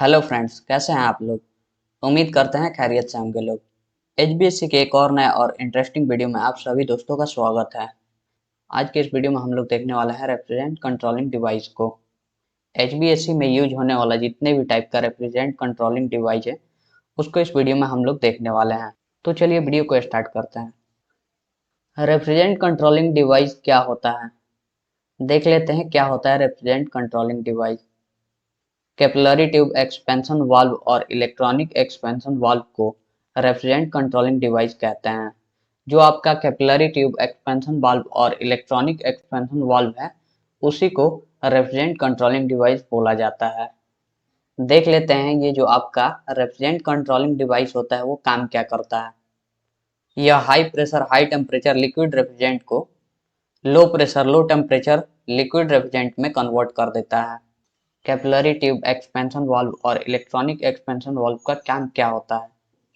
Hello friends, कैसे हैं आप लोग। उम्मीद करते हैं खैरियत से होंगे लोग। एचबीएससी के एक और नए और इंटरेस्टिंग वीडियो में आप सभी दोस्तों का स्वागत है। आज के इस वीडियो में हम लोग देखने वाले हैं रेफ्रिजरेंट कंट्रोलिंग डिवाइस को। एचबीएससी में यूज होने वाला जितने भी टाइप का रेफ्रिजरेंट कंट्रोलिंग डिवाइस है उसको इस वीडियो में हम लोग देखने वाले हैं। तो चलिए वीडियो को स्टार्ट करते हैं। रेफ्रिजरेंट कंट्रोलिंग डिवाइस क्या होता है, देख लेते हैं क्या होता है refrigerant controlling device. Capillary tube expansion valve और इलेक्ट्रॉनिक एक्सपेंशन वाल्व को रेफ्रिजरेंट कंट्रोलिंग डिवाइस कहते हैं। जो आपका कैपिलरी ट्यूब एक्सपेंशन वाल्व और इलेक्ट्रॉनिक एक्सपेंशन वाल्व है उसी को रेफ्रिजरेंट कंट्रोलिंग डिवाइस बोला जाता है। देख लेते हैं ये जो आपका रेफ्रिजरेंट कंट्रोलिंग डिवाइस होता है वो काम क्या करता है। यह high pressure high temperature liquid refrigerant को low pressure low temperature liquid refrigerant में कन्वर्ट कर देता है। कैपिलरी ट्यूब एक्सपेंशन वाल्व और इलेक्ट्रॉनिक एक्सपेंशन वाल्व का काम क्या होता है।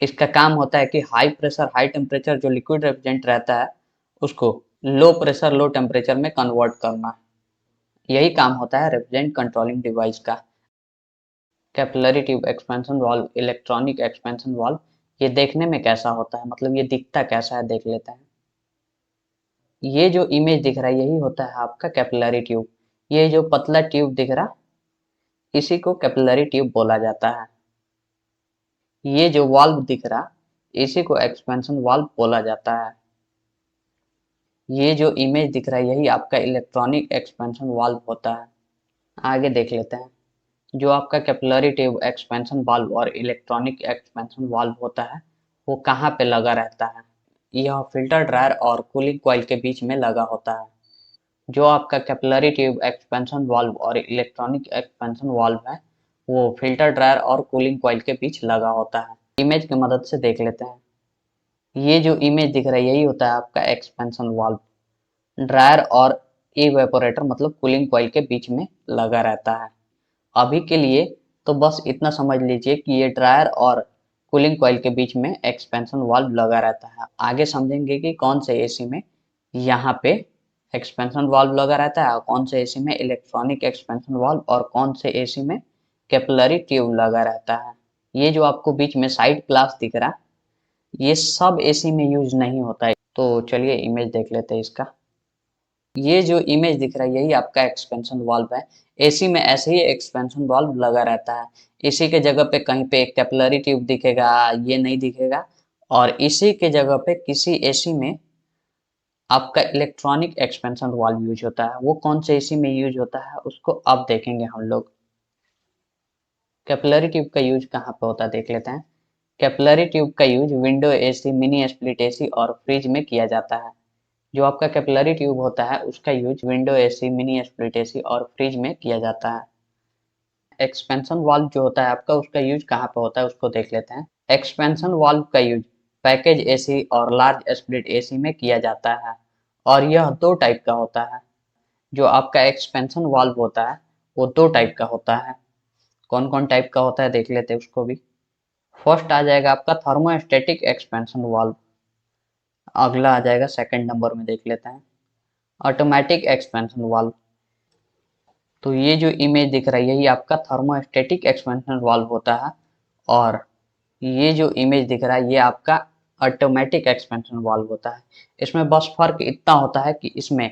इसका काम होता है कि हाई प्रेशर हाई टेम्परेचर जो लिक्विड रेफ्रिजरेंट रहता है उसको लो प्रेशर लो टेम्परेचर में कन्वर्ट करना। यही काम होता है रेफ्रिजरेंट कंट्रोलिंग डिवाइस का। Capillary tube expansion valve electronic expansion valve ये देखने में कैसा होता है, मतलब ये दिखता कैसा है देख लेते हैं। ये जो इमेज दिख रहा है यही होता है आपका कैपिलरी ट्यूब। ये जो पतला ट्यूब दिख रहा इसी को कैपिलरी ट्यूब बोला जाता है। ये जो वाल्व दिख रहा इसी को एक्सपेंशन वाल्व बोला जाता है। ये जो इमेज दिख रहा है यही आपका इलेक्ट्रॉनिक एक्सपेंशन वाल्व होता है। आगे देख लेते हैं। जो आपका कैपिलरी ट्यूब एक्सपेंशन वाल्व और इलेक्ट्रॉनिक एक्सपेंशन वाल्व होता है वो कहाँ पे लगा रहता है। यह फिल्टर ड्रायर और कूलिंग कॉइल के बीच में लगा होता है। जो आपका कैपिलरी ट्यूब एक्सपेंशन वाल्व और इलेक्ट्रॉनिक एक्सपेंशन वाल्व है वो फिल्टर ड्रायर और कूलिंग कॉइल के बीच लगा होता है। इमेज की मदद से देख लेते हैं। ये जो इमेज दिख रहा है यही होता है आपका एक्सपेंशन वाल्व। ड्रायर और इवेपोरेटर मतलब कूलिंग कॉइल के बीच में लगा रहता है। अभी के लिए तो बस इतना समझ लीजिए कि ये ड्रायर और कूलिंग कॉइल के बीच में एक्सपेंशन वाल्व लगा रहता है। आगे समझेंगे कि कौन से एसी में यहाँ पे एक्सपेंशन वाल्व लगा रहता है और कौन से एसी में इलेक्ट्रॉनिक एक्सपेंशन वाल्व और कौन से एसी में कैपिलरी ट्यूब लगा रहता है। ये जो आपको बीच में साइड ग्लास दिख रहा है ये सब एसी में यूज नहीं होता है। तो चलिए इमेज देख लेते हैं इसका। ये जो इमेज दिख रहा है यही आपका एक्सपेंशन वाल्व है। एसी में ऐसे ही एक्सपेंशन वाल्व लगा रहता है। इसी के जगह पे कहीं पे एक कैपिलरी ट्यूब दिखेगा, ये नहीं दिखेगा। और इसी के जगह पे किसी एसी में आपका इलेक्ट्रॉनिक एक्सपेंशन वाल्व यूज होता है। वो कौन से एसी में यूज होता है उसको अब देखेंगे हम लोग। कैपिलरी ट्यूब का यूज कहाँ पे होता है देख लेते हैं। कैपिलरी ट्यूब का use window AC mini split AC और फ्रिज में किया जाता है। जो आपका कैपिलरी ट्यूब होता है उसका use window AC mini split AC और फ्रिज में किया जाता है। एक्सपेंशन वाल्व जो होता है आपका उसका यूज कहाँ पे होता है उसको देख लेते हैं। एक्सपेंशन वाल्व का यूज पैकेज एसी और लार्ज स्प्लिट एसी में किया जाता है और यह दो टाइप का होता है। जो आपका एक्सपेंशन वाल्व होता है वो दो टाइप का होता है। कौन कौन टाइप का होता है देख लेते हैं उसको भी। फर्स्ट आ जाएगा आपका थर्मोस्टेटिक एक्सपेंशन वाल्व। अगला आ जाएगा सेकंड नंबर में देख लेते हैं ऑटोमेटिक एक्सपेंशन वाल्व। तो ये जो इमेज दिख रहा है यही आपका थर्मोस्टेटिक एक्सपेंशन वाल्व होता है और ये जो इमेज दिख रहा है ये आपका ऑटोमेटिक एक्सपेंशन वाल्व होता है। इसमें बस फर्क इतना होता है कि इसमें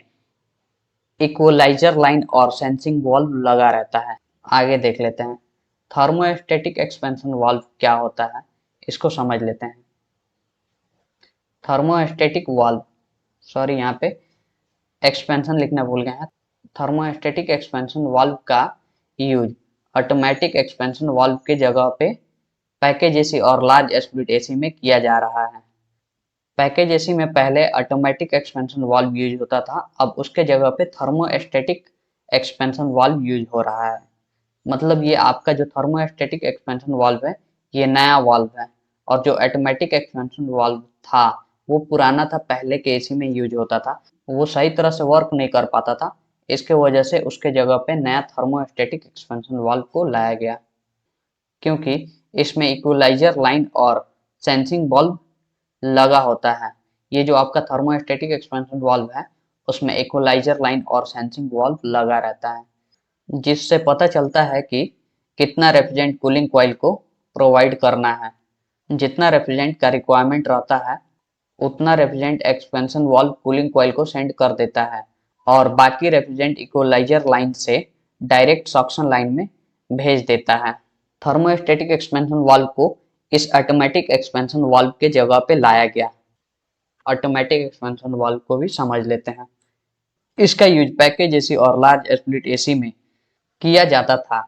इक्वलाइजर लाइन और सेंसिंग वाल्व लगा रहता है। आगे देख लेते हैं थर्मोस्टेटिक एक्सपेंशन वाल्व क्या होता है इसको समझ लेते हैं। थर्मोस्टेटिक वाल्व, सॉरी यहाँ पे एक्सपेंशन लिखना भूल गए हैं। थर्मोस्टेटिक एक्सपेंशन वाल्व का यूज ऑटोमेटिक एक्सपेंशन वाल्व के जगह पे पैकेज एसी और लार्ज स्प्लिट एसी में किया जा रहा है। पैकेज एसी में पहले ऑटोमेटिक एक्सपेंशन वाल्व यूज होता था, अब उसके जगह पे थर्मोस्टेटिक एक्सपेंशन वाल्व यूज हो रहा है। मतलब ये आपका जो थर्मोस्टेटिक एक्सपेंशन वाल्व है ये नया वाल्व है और जो ऑटोमेटिक एक्सपेंशन वाल्व था वो पुराना था, पहले के एसी में यूज होता था। वो सही तरह से वर्क नहीं कर पाता था, इसके वजह से उसके जगह पे नया थर्मोस्टेटिक एक्सपेंशन वाल्व को लाया गया। क्योंकि इसमें इक्वलाइजर लाइन और सेंसिंग वाल्व लगा होता है। ये जो आपका थर्मोस्टेटिक एक्सपेंशन वाल्व है उसमें इक्वलाइजर लाइन और सेंसिंग वाल्व लगा रहता है जिससे पता चलता है कि कितना रेफ्रिजरेंट कूलिंग कॉइल को प्रोवाइड करना है। जितना रेफ्रिजरेंट का रिक्वायरमेंट रहता है उतना refrigerant expansion valve cooling coil को सेंड कर देता है और बाकी रेफ्रिजरेंट इक्वलाइजर लाइन से डायरेक्ट सक्शन लाइन में भेज देता है। थर्मोस्टेटिक एक्सपेंशन वाल्व को इस ऑटोमेटिक एक्सपेंशन वाल्व के जगह पे लाया गया। ऑटोमेटिक एक्सपेंशन वाल्व को भी समझ लेते हैं। इसका यूज पैकेज एसी और लार्ज स्प्लिट एसी में किया जाता था।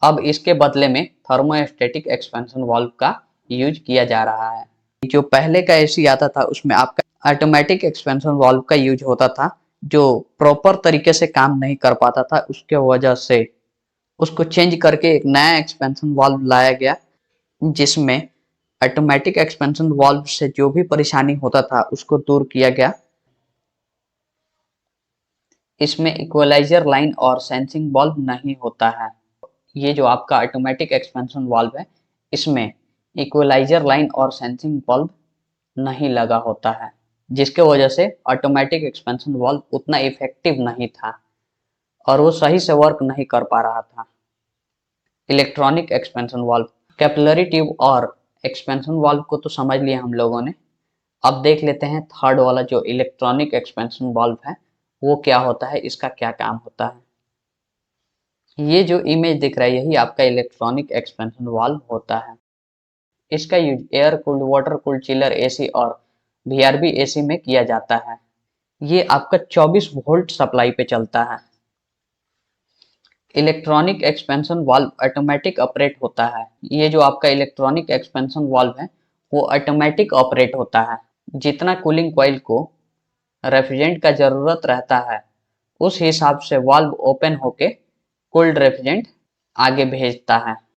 अब इसके बदले में थर्मोस्टेटिक एक्सपेंशन वाल्व का यूज किया जा रहा है। जो पहले का एसी आता था उसमें आपका ऑटोमेटिक एक्सपेंशन वाल्व का यूज होता था, जो प्रॉपर तरीके से काम नहीं कर पाता था। उसके वजह से उसको चेंज करके एक नया एक्सपेंशन वाल्व लाया गया, जिसमें ऑटोमेटिक एक्सपेंशन वाल्व से जो भी परेशानी होता था उसको दूर किया गया। इसमें इक्वलाइजर लाइन और सेंसिंग वाल्व नहीं होता है। ये जो आपका ऑटोमेटिक एक्सपेंशन वाल्व है इसमें इक्वलाइजर लाइन और सेंसिंग वाल्व नहीं लगा होता है, जिसके वजह से ऑटोमेटिक एक्सपेंशन वाल्व उतना इफेक्टिव नहीं था और वो सही से वर्क नहीं कर पा रहा था। Electronic expansion valve, capillary tube और एक्सपेंशन वाल्व को तो समझ लिया हम लोगों ने। अब देख लेते हैं थर्ड वाला जो इलेक्ट्रॉनिक एक्सपेंशन वाल्व है वो क्या होता है, इसका क्या काम होता है। ये जो इमेज दिख रहा है यही आपका इलेक्ट्रॉनिक एक्सपेंशन वाल्व होता है। इसका use air cooled, water cooled, chiller AC और वीआरबी एसी में किया जाता है। ये आपका 24 वोल्ट सप्लाई पे चलता है। Electronic expansion valve automatic operate होता है। ये जो आपका इलेक्ट्रॉनिक एक्सपेंशन वाल्व है वो ऑटोमेटिक ऑपरेट होता है। जितना कूलिंग कॉइल को रेफ्रिजरेंट का जरूरत रहता है उस हिसाब से वाल्व ओपन होके कोल्ड रेफ्रिजरेंट आगे भेजता है।